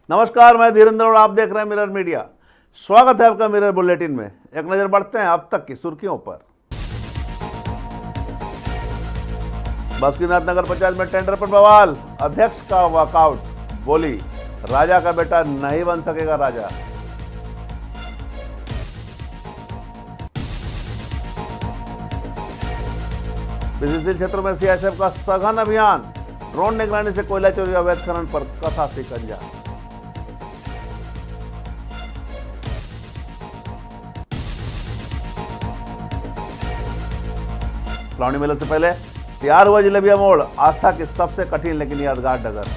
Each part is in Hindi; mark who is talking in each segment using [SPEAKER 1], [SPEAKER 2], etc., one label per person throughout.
[SPEAKER 1] नमस्कार, मैं धीरेन्द्र और आप देख रहे हैं मिरर मीडिया। स्वागत है आपका मिरर बुलेटिन में। एक नजर बढ़ते हैं अब तक की सुर्खियों पर। बासुकीनाथ नगर पंचायत में टेंडर पर बवाल, अध्यक्ष का वॉकआउट, बोली राजा का बेटा नहीं बन सकेगा राजा। विभिन्न क्षेत्रों में सीआईएसएफ का सघन अभियान, ड्रोन निगरानी से कोयला चोरी अवैध खनन पर कथा शिकंजा। श्रावणी मेले से पहले तैयार हुआ जिलेबिया मोड़, आस्था की सबसे कठिन लेकिन यादगार डगर।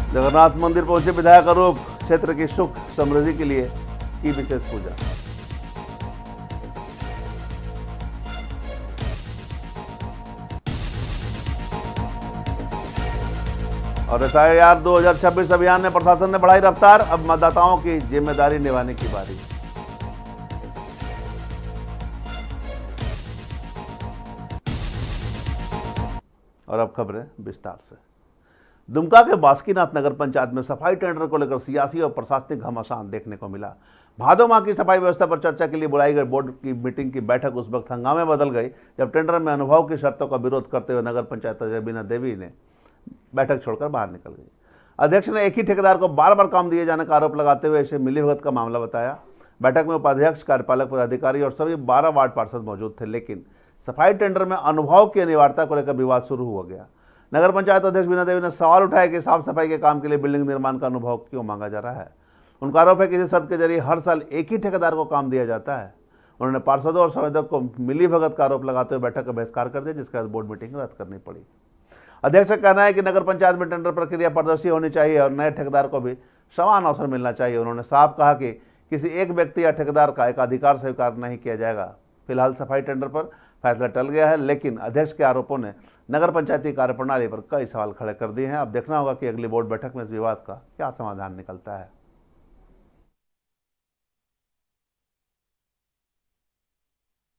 [SPEAKER 1] जगन्नाथ मंदिर पहुंचे विधायक अरूप, क्षेत्र की सुख समृद्धि के लिए की विशेष पूजा। और एसआईआर 2026 अभियान में प्रशासन ने बढ़ाई रफ्तार, अब मतदाताओं की जिम्मेदारी निभाने की बारी। और अब खबरें विस्तार से। दुमका के बासुकीनाथ नगर पंचायत में सफाई टेंडर को लेकर सियासी और प्रशासनिक घमासान देखने को मिला। भादो माह की सफाई व्यवस्था पर चर्चा के लिए बुलाई गई बोर्ड की मीटिंग की बैठक उस वक्त हंगामे बदल गई जब टेंडर में अनुभव की शर्तों का विरोध करते हुए नगर पंचायत बीना देवी ने बैठक छोड़कर बाहर निकल गई। अध्यक्ष ने एक ही ठेकेदार को बार बार काम दिए जाने का आरोप लगाते हुए इसे मिलीभगत का मामला बताया। बैठक में उपाध्यक्ष, कार्यपालक पदाधिकारी और सभी 12 वार्ड पार्षद मौजूद थे, लेकिन सफाई टेंडर में अनुभव की अनिवार्यता को लेकर विवाद शुरू हो गया। नगर पंचायत अध्यक्ष बीना देवी ने सवाल उठाया कि साफ सफाई के काम के लिए बिल्डिंग निर्माण का अनुभव क्यों मांगा जा रहा है। उनका आरोप है कि इस शर्त के जरिए हर साल एक ही ठेकेदार को काम दिया जाता है। उन्होंने पार्षदों और संवेदक को मिलीभगत का आरोप लगाते हुए बैठक का बहिष्कार कर दिया, जिसके बाद बोर्ड मीटिंग रद्द करनी पड़ी। अध्यक्ष का कहना है कि नगर पंचायत में टेंडर प्रक्रिया पारदर्शी होनी चाहिए और नए ठेकेदार को भी समान अवसर मिलना चाहिए। उन्होंने साफ कहा कि किसी एक व्यक्ति या ठेकेदार का एकाधिकार स्वीकार नहीं किया जाएगा। फिलहाल सफाई टेंडर पर फैसला टल गया है, लेकिन अध्यक्ष के आरोपों ने नगर पंचायती कार्यप्रणाली पर कई सवाल खड़े कर दिए हैं। अब देखना होगा कि अगली बोर्ड बैठक में इस विवाद का क्या समाधान निकलता है।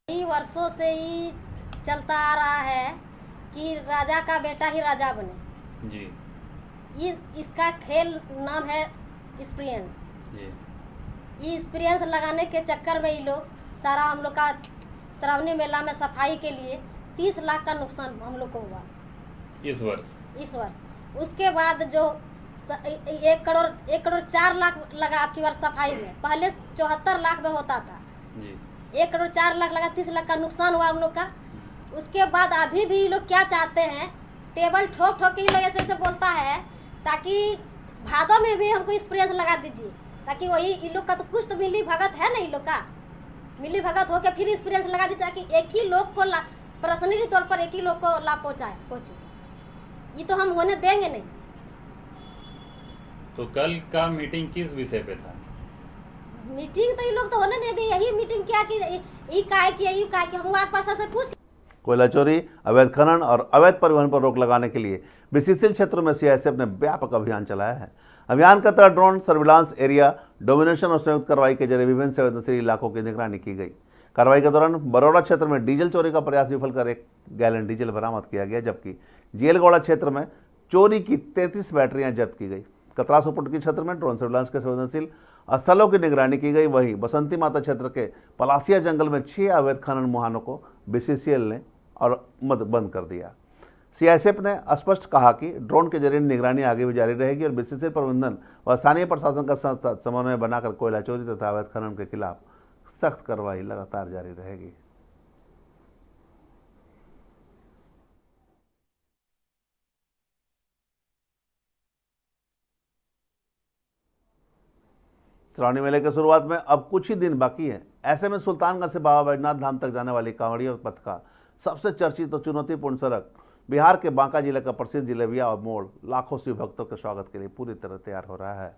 [SPEAKER 2] कई वर्षों से ही चलता आ रहा है कि राजा का बेटा ही राजा बने
[SPEAKER 3] जी।
[SPEAKER 2] इसका खेल नाम है एक्सपीरियंस
[SPEAKER 3] जी।
[SPEAKER 2] ये एक्सपीरियंस लगाने के चक्कर में ये लोग सारा हम लोग का श्रावणी मेला में सफाई के लिए 30 लाख का नुकसान हम लोग को हुआ
[SPEAKER 3] इस वर्ष।
[SPEAKER 2] उसके बाद जो 1 करोड़ 4 लाख लगा आपकी बार सफाई में, पहले 74 लाख में होता था
[SPEAKER 3] जी।
[SPEAKER 2] 1 करोड़ 4 लाख लगा, 30 लाख का नुकसान हुआ हम लोग का। उसके बाद अभी भी लोग क्या चाहते हैं, टेबल ठोक ठोक के लोग ऐसे बोलता है ताकि भादों में भी हमको एक्सपीरियंस लगा दीजिए, ताकि वही इन लोग का तो कुछ तो मिली भगत है ना, इन लोग का मिली भगत होकर फिर एक्सपीरियंस लगा दीजिए ताकि एक ही लोग को पर्सनली तौर पर एक ही लोग को लाभ पहुँचे। ये तो हम होने देंगे नहीं।
[SPEAKER 3] तो कल का मीटिंग किस विषय पे था?
[SPEAKER 2] मीटिंग तो ये लोग तो होने नहीं दी। यही मीटिंग क्या कि हम वार्ड पार्षद से पूछ।
[SPEAKER 1] कोयला चोरी, अवैध खनन और अवैध परिवहन पर रोक लगाने के लिए विशिष्ट क्षेत्रों में सीआईएसएफ ने व्यापक अभियान चलाया है। अभियान के तहत ड्रोन सर्विलांस, एरिया डोमिनेशन और संयुक्त कार्रवाई के जरिए विभिन्न संवेदनशील इलाकों की निगरानी की गई। कार्रवाई के दौरान बरौड़ा क्षेत्र में डीजल चोरी का प्रयास विफल कर 1 गैलन डीजल बरामद किया गया, जबकि जेलगौड़ा क्षेत्र में चोरी की 33 बैटरियां जब्त की गई। कतरा सुपुर्द के क्षेत्र में ड्रोन सर्विलांस के संवेदनशील स्थलों की निगरानी की गई। वहीं बसंती माता क्षेत्र के पलासिया जंगल में 6 अवैध खनन मुहानों को बीसीसीएल ने और बंद कर दिया। सीआईएसएफ ने स्पष्ट कहा कि ड्रोन के जरिए निगरानी आगे भी जारी रहेगी और बीसीसीएल प्रबंधन व स्थानीय प्रशासन का समन्वय बनाकर कोयला चोरी तथा अवैध खनन के खिलाफ सख्त कार्रवाई लगातार जारी रहेगी। श्रावणी मेले की शुरुआत में अब कुछ ही दिन बाकी है। ऐसे में सुल्तानगंज से बाबा बैजनाथ धाम तक जाने वाली कांवड़िया पथ का सबसे चर्चित और चुनौतीपूर्ण सड़क बिहार के बांका जिले का प्रसिद्ध जिलेबिया और मोड़ लाखों शिव भक्तों के स्वागत के लिए पूरी तरह तैयार हो रहा है।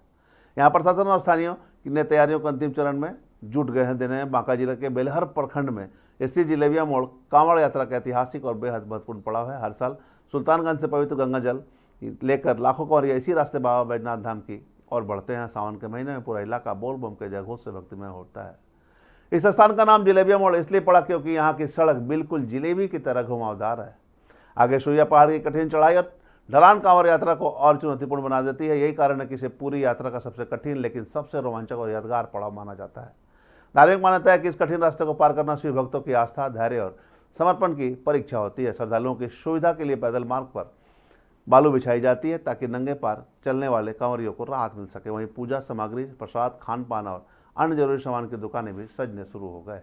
[SPEAKER 1] यहाँ प्रशासन और स्थानीयों ने तैयारियों को अंतिम चरण में जुट गए हैं। दिन में बांका जिले के बेलहर प्रखंड में स्थित जिलेबिया मोड़ कांवड़ यात्रा का ऐतिहासिक और बेहद महत्वपूर्ण पड़ाव है। हर साल सुल्तानगंज से पवित्र गंगा जल लेकर लाखों कांवड़िया इसी रास्ते बाबा बैजनाथ धाम की और बढ़ते हैं। सावन के महीने में पूरा इलाका बोल बम के जयघोष से भक्तिमय होता है। इस स्थान का नाम जिलेबिया मोड़ इसलिए पड़ा क्योंकि यहाँ की सड़क बिल्कुल जिलेबी की तरह घुमावदार है। आगे सुइया पहाड़ की कठिन चढ़ाई और ढलान कांवड़ यात्रा को और चुनौतीपूर्ण बना देती है। यही कारण है कि इसे पूरी यात्रा का सबसे कठिन लेकिन सबसे रोमांचक और यादगार पड़ाव माना जाता है। धार्मिक मान्यता है कि इस कठिन रास्ते को पार करना शिव भक्तों की आस्था, धैर्य और समर्पण की परीक्षा होती है। श्रद्धालुओं की सुविधा के लिए पैदल मार्ग पर बालू बिछाई जाती है ताकि नंगे पार चलने वाले कांवरियों को राहत मिल सके। वहीं पूजा सामग्री, प्रसाद, खान पान और अन्य जरूरी सामान की दुकानें भी सजने शुरू हो गए।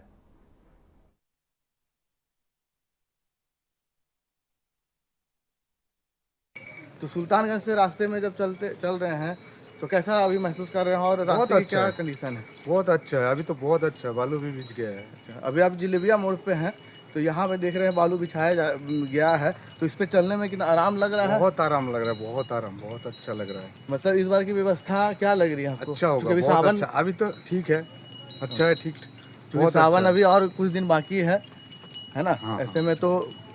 [SPEAKER 4] तो सुल्तानगंज से रास्ते में जब चल रहे हैं तो कैसा अभी महसूस कर रहे हैं और रास्ते की क्या कंडीशन है?
[SPEAKER 5] बहुत अच्छा है, अभी तो बहुत अच्छा है, बालू भी बिछ गया है।
[SPEAKER 4] अभी आप जिलेबिया मोड़ पे हैं तो यहाँ पे देख रहे हैं बालू बिछाया गया है, तो इस पे चलने में कितना आराम लग रहा है?
[SPEAKER 5] बहुत आराम लग रहा है, बहुत आराम, बहुत अच्छा लग रहा है।
[SPEAKER 4] मतलब इस बार की व्यवस्था क्या लग रही है आपको?
[SPEAKER 5] अच्छा होगा,
[SPEAKER 4] क्योंकि
[SPEAKER 5] बहुत अच्छा। अभी तो ठीक है, अच्छा है, ठीक, बहुत
[SPEAKER 4] सावन
[SPEAKER 5] अच्छा।
[SPEAKER 4] अभी और कुछ दिन बाकी है ना?
[SPEAKER 5] हाँ,
[SPEAKER 4] ऐसे में तो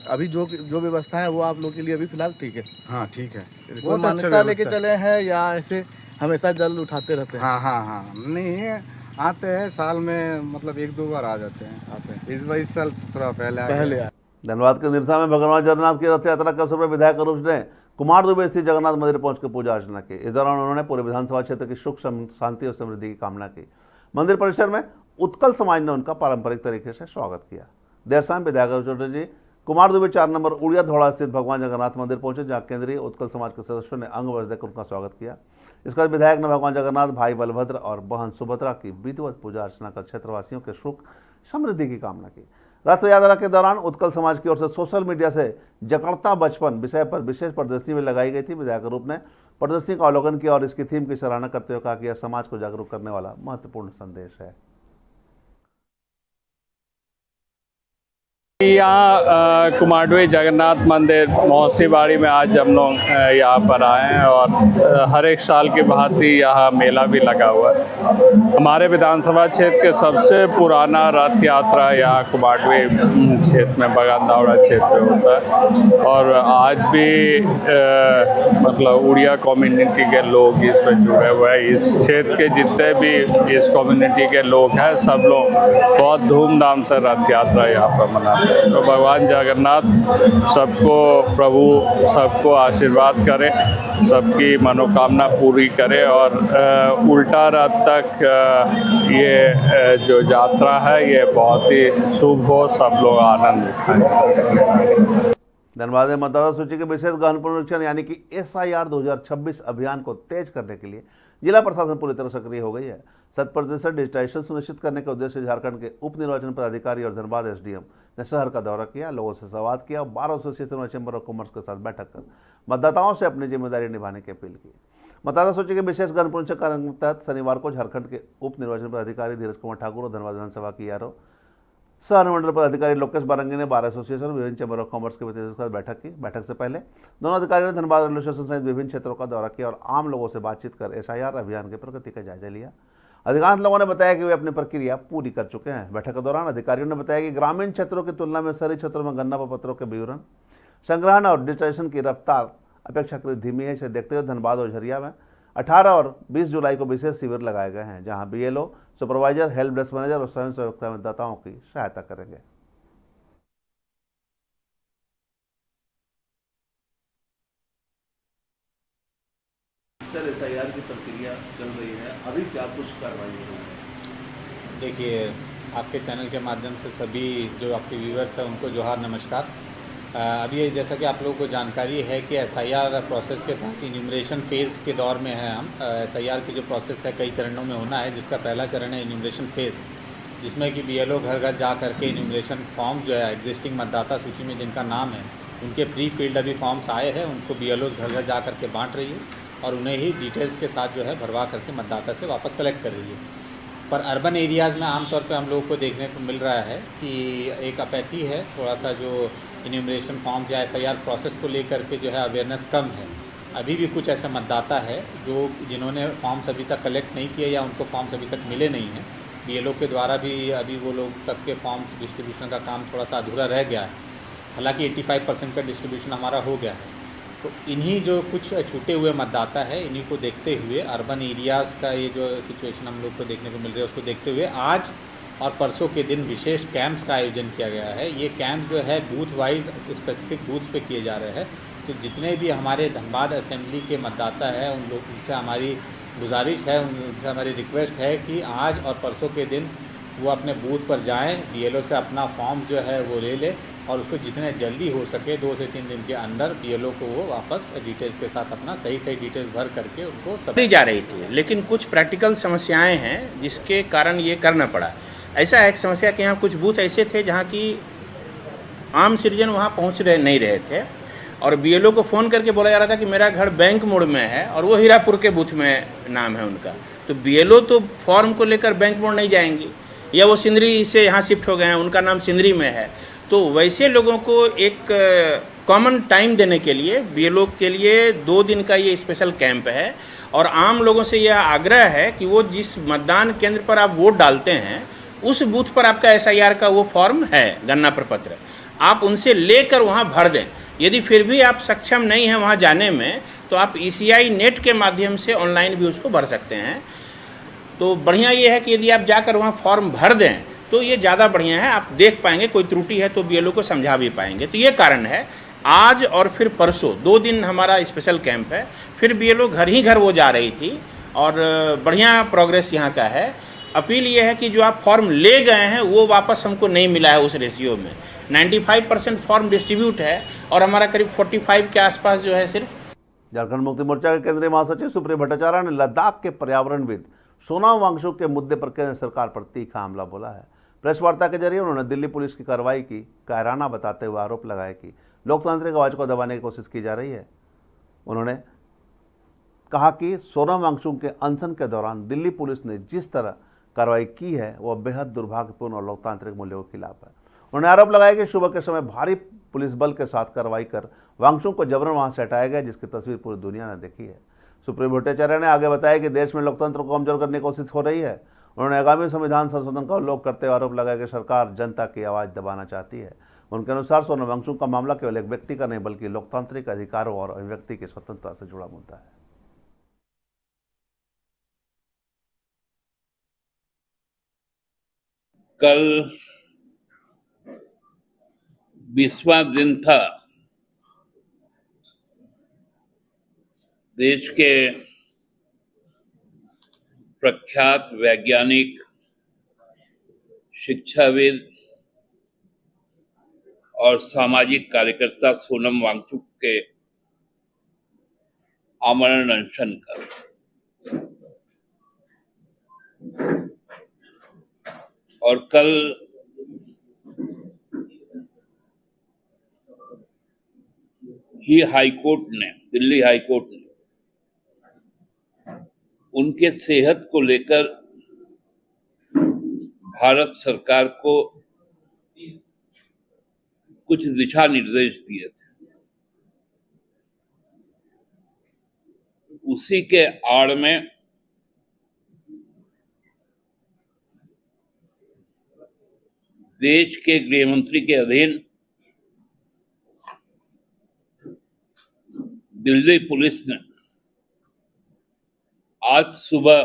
[SPEAKER 4] अभी जो व्यवस्था है वो आप लोग के लिए अभी फिलहाल ठीक है।
[SPEAKER 5] हाँ ठीक है,
[SPEAKER 4] कोई
[SPEAKER 5] बहुत अच्छा
[SPEAKER 4] मान्यता लेके
[SPEAKER 5] व्यवस्था है।
[SPEAKER 4] चले हैं या ऐसे हमेशा जल उठाते रहते हैं?
[SPEAKER 5] हाँ हाँ हाँ, नहीं आते हैं साल में, मतलब 1-2 बार आ जाते हैं। आते हैं इस साल थोड़ा पहले
[SPEAKER 4] आए।
[SPEAKER 1] धनबाद के निरसा में भगवान जगन्नाथ की रथ यात्रा के अवसर पर विधायक अरूप ने कुमार दुबे स्थित जगन्नाथ मंदिर पहुंचकर पूजा अर्चना की। इस दौरान उन्होंने पूरे विधानसभा क्षेत्र की सुख, शांति और समृद्धि की कामना की। मंदिर परिसर में उत्कल समाज ने उनका पारंपरिक तरीके से स्वागत किया। देर शाम विधायक अरूप जी कुमार दुबे 4 नंबर उड़िया धौड़ा स्थित भगवान जगन्नाथ मंदिर पहुंचे, जहां केंद्रीय उत्कल समाज के सदस्यों ने अंग वर्ष देकर उनका स्वागत किया। इसके बाद विधायक ने भगवान जगन्नाथ, भाई बलभद्र और बहन सुभद्रा की विधिवत पूजा अर्चना कर क्षेत्रवासियों के सुख समृद्धि की कामना की। रथ यात्रा के दौरान उत्कल समाज की ओर से सोशल मीडिया से जकड़ता बचपन विषय पर विशेष प्रदर्शनी में लगाई गई थी। विधायक रूप ने प्रदर्शनी का अवलोकन किया और इसकी थीम की सराहना करते हुए कहा कि यह समाज को जागरूक करने वाला महत्वपूर्ण संदेश है।
[SPEAKER 6] यहाँ कुमारडुबे जगन्नाथ मंदिर मौसीबाड़ी में आज हम लोग यहाँ पर आए हैं और हर एक साल की भांति यहाँ मेला भी लगा हुआ है। हमारे विधानसभा क्षेत्र के सबसे पुराना रथ यात्रा यहाँ कुमारडुबे क्षेत्र में बगानदावड़ा क्षेत्र में होता है और आज भी मतलब उड़िया कम्युनिटी के लोग इसमें जुड़े हुए हैं। इस क्षेत्र के जितने भी इस कम्युनिटी के लोग हैं सब लोग बहुत धूमधाम से रथ यात्रा यहाँ पर मनाते हैं। तो भगवान जगन्नाथ सबको प्रभु सबको आशीर्वाद करे, सबकी मनोकामना पूरी करे और उल्टा रथ तक ये जो यात्रा है ये बहुत ही शुभ हो, सब लोग आनंद उठाएं।
[SPEAKER 1] धनबाद में मतदाता सूची के विशेष गहन पुनरीक्षण यानी कि SIR 2026 अभियान को तेज करने के लिए जिला प्रशासन पूरी तरह सक्रिय हो गई है। 100% डिजिटाइजेशन सुनिश्चित करने के उद्देश्य से झारखंड के उप निर्वाचन पदाधिकारी और धनबाद SDM ने शहर का दौरा किया, लोगों से संवाद किया और 12 एसोसिएशन और चैम्बर ऑफ कॉमर्स के साथ बैठक कर मतदाताओं से अपनी जिम्मेदारी निभाने की अपील की। मतदाता सूची के विशेष गहन पुनरीक्षण कार्यक्रम के तहत शनिवार को झारखंड के उप निर्वाचन पदाधिकारी धीरज कुमार ठाकुर और धनबाद विधानसभा की सह अनुमंडल पदाधिकारी लोकेश बारंगी ने 12 एसोसिएशन विभिन्न चैम्बर ऑफ कॉमर्स के प्रतिनिधियों के साथ बैठक की। बैठक से पहले दोनों अधिकारियों ने धनबाद रेलवे स्टेशन सहित विभिन्न क्षेत्रों का दौरा किया और आम लोगों से बातचीत कर SIR अभियान की प्रगति का जायजा लिया। अधिकांश लोगों ने बताया कि वे अपनी प्रक्रिया पूरी कर चुके हैं। बैठक के दौरान अधिकारियों ने बताया कि ग्रामीण क्षेत्रों की तुलना में शहरी क्षेत्रों में गन्ना पत्रों के विवरण संग्रहण और डिजिटाइजेशन की रफ्तार अपेक्षाकृत धीमी है। इसे देखते हुए धनबाद और झरिया में 18 और 20 जुलाई को विशेष शिविर लगाए गए हैं, जहां BLO, supervisor, help desk manager और स्वयं सेवक मतदाताओं की सहायता करेंगे। सर, SIR की प्रक्रिया चल रही है, अभी क्या कुछ कार्रवाई हो रही है?
[SPEAKER 7] देखिए, आपके चैनल के माध्यम से सभी जो आपके व्यूअर्स हैं उनको जोहार, नमस्कार। अभी जैसा कि आप लोगों को जानकारी है कि SIR प्रोसेस के तहत इन्यूमरेशन फेज़ के दौर में है हम। SIR की जो प्रोसेस है कई चरणों में होना है, जिसका पहला चरण है इन्यूमरेशन फेज़, जिसमें कि BLO घर घर जा करके इन्यूमरेशन फॉर्म जो है एग्जिस्टिंग मतदाता सूची में जिनका नाम है उनके प्री फील्ड अभी फॉर्म्स आए हैं, उनको BLO घर घर जा करके बांट रही है और उन्हें ही डिटेल्स के साथ जो है भरवा करके मतदाता से वापस कलेक्ट कर रही है। पर अर्बन एरियाज़ में आमतौर पे हम लोगों को देखने को मिल रहा है कि एक अपैथी है, थोड़ा सा जो इन्यूमरेशन फॉर्म्स या SIR प्रोसेस को लेकर के जो है अवेयरनेस कम है। अभी भी कुछ ऐसे मतदाता है जिन्होंने फॉर्म्स अभी तक कलेक्ट नहीं किए या उनको फॉर्म्स अभी तक मिले नहीं हैं। BLO के द्वारा भी अभी वो लोग तक के फॉर्म्स डिस्ट्रीब्यूशन का काम थोड़ा सा अधूरा रह गया है, हालांकि 85% का डिस्ट्रीब्यूशन हमारा हो गया है। तो इन्हीं जो कुछ छूटे हुए मतदाता है, इन्हीं को देखते हुए अर्बन एरियाज़ का ये जो सिचुएशन हम लोग को देखने को मिल रही है उसको देखते हुए आज और परसों के दिन विशेष कैंप्स का आयोजन किया गया है। ये कैंप जो है बूथ वाइज स्पेसिफिक बूथ पे किए जा रहे हैं। तो जितने भी हमारे धनबाद असेंबली के मतदाता हैं उन लोगों से हमारी गुजारिश है, उनसे हमारी रिक्वेस्ट है कि आज और परसों के दिन वो अपने बूथ पर जाएं, बीएलओ से अपना फॉर्म जो है वो ले लें और उसको जितने जल्दी हो सके 2 से 3 दिन के अंदर बीएलओ को वो वापस डिटेल्स के साथ अपना सही डिटेल्स भर करके उनको सब
[SPEAKER 8] जा रही थी। लेकिन कुछ प्रैक्टिकल समस्याएं हैं जिसके कारण ये करना पड़ा। ऐसा है एक समस्या कि यहाँ कुछ बूथ ऐसे थे जहाँ की आम सिटीजन वहाँ पहुँच नहीं रहे थे और बीएलओ को फ़ोन करके बोला जा रहा था कि मेरा घर बैंक मोड़ में है और वो हीरापुर के बूथ में नाम है उनका। तो बीएलओ तो फॉर्म को लेकर बैंक मोड़ नहीं जाएंगी, या वो सिंदरी से यहाँ शिफ्ट हो गए हैं, उनका नाम सिंदरी में है। तो वैसे लोगों को एक कॉमन टाइम देने के लिए बीएलओ के लिए 2 दिन का ये स्पेशल कैंप है और आम लोगों से यह आग्रह है कि वो जिस मतदान केंद्र पर आप वोट डालते हैं उस बूथ पर आपका एसआईआर का वो फॉर्म है, गणना प्रपत्र, आप उनसे लेकर वहाँ भर दें। यदि फिर भी आप सक्षम नहीं हैं वहाँ जाने में तो आप ECI नेट के माध्यम से ऑनलाइन भी उसको भर सकते हैं। तो बढ़िया ये है कि यदि आप जाकर वहाँ फॉर्म भर दें तो ये ज़्यादा बढ़िया है, आप देख पाएंगे, कोई त्रुटि है तो बीएलओ को समझा भी पाएंगे। तो ये कारण है आज और फिर परसों 2 दिन हमारा स्पेशल कैंप है। फिर बीएलओ घर ही घर वो जा रही थी और बढ़िया प्रोग्रेस यहाँ का है। अपील ये है कि जो आप फॉर्म ले गए हैं वो वापस हमको नहीं मिला है उस रेशियो में। 95% फॉर्म डिस्ट्रीब्यूट है और हमारा करीब 45 के आसपास जो है सिर्फ।
[SPEAKER 1] झारखंड मुक्ति मोर्चा के केंद्रीय महासचिव सुप्रिय भट्टाचार्य ने लद्दाख के पर्यावरणविद सोनम वांगचुक के मुद्दे पर केंद्र सरकार पर तीखा हमला बोला है। प्रेस वार्ता के जरिए उन्होंने दिल्ली पुलिस की कार्रवाई की कायराना बताते हुए आरोप लगाया कि लोकतांत्रिक आवाज को दबाने की कोशिश की जा रही है। उन्होंने कहा कि सोनम वांगचुक के अनशन के दौरान दिल्ली पुलिस ने जिस तरह कार्रवाई की है वह बेहद दुर्भाग्यपूर्ण और लोकतांत्रिक मूल्यों के खिलाफ है। उन्होंने आरोप लगाया कि सुबह के समय भारी पुलिस बल के साथ कार्रवाई कर वांगचुक को जबरन वहां से हटाया गया, जिसकी तस्वीर पूरी दुनिया ने देखी है। सुप्रीम भट्टाचार्य ने आगे बताया कि देश में लोकतंत्र को कमजोर करने की कोशिश हो रही है। उन्होंने आगामी संविधान संशोधन का उल्लेख करते हुए आरोप लगाया कि सरकार जनता की आवाज़ दबाना चाहती है। उनके अनुसार सोनम वांगचुक का मामला केवल एक व्यक्ति का नहीं बल्कि लोकतांत्रिक अधिकारों और अभिव्यक्ति की स्वतंत्रता से जुड़ा मुद्दा है।
[SPEAKER 9] कल 20वां दिन था देश के प्रख्यात वैज्ञानिक, शिक्षाविद और सामाजिक कार्यकर्ता सोनम वांगचुक के आमरण अनशन का। और कल ही हाईकोर्ट ने, दिल्ली हाईकोर्ट ने उनके सेहत को लेकर भारत सरकार को कुछ दिशा निर्देश दिए थे। उसी के आड़ में देश के गृह मंत्री के अधीन दिल्ली पुलिस ने आज सुबह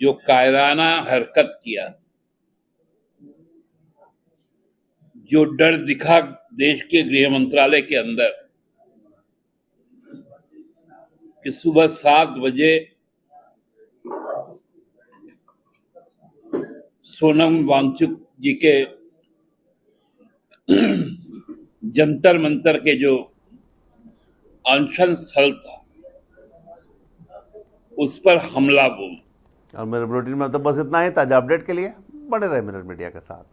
[SPEAKER 9] जो कायराना हरकत किया, जो डर दिखा देश के गृह मंत्रालय के अंदर कि सुबह 7 बजे सोनम वांगचुक जी के जंतर मंतर के जो अनशन स्थल था उस पर हमला बोल।
[SPEAKER 1] और मेरे बुलेटिन में तो बस इतना ही। ताजा अपडेट के लिए बने रहे मिरर मीडिया के साथ।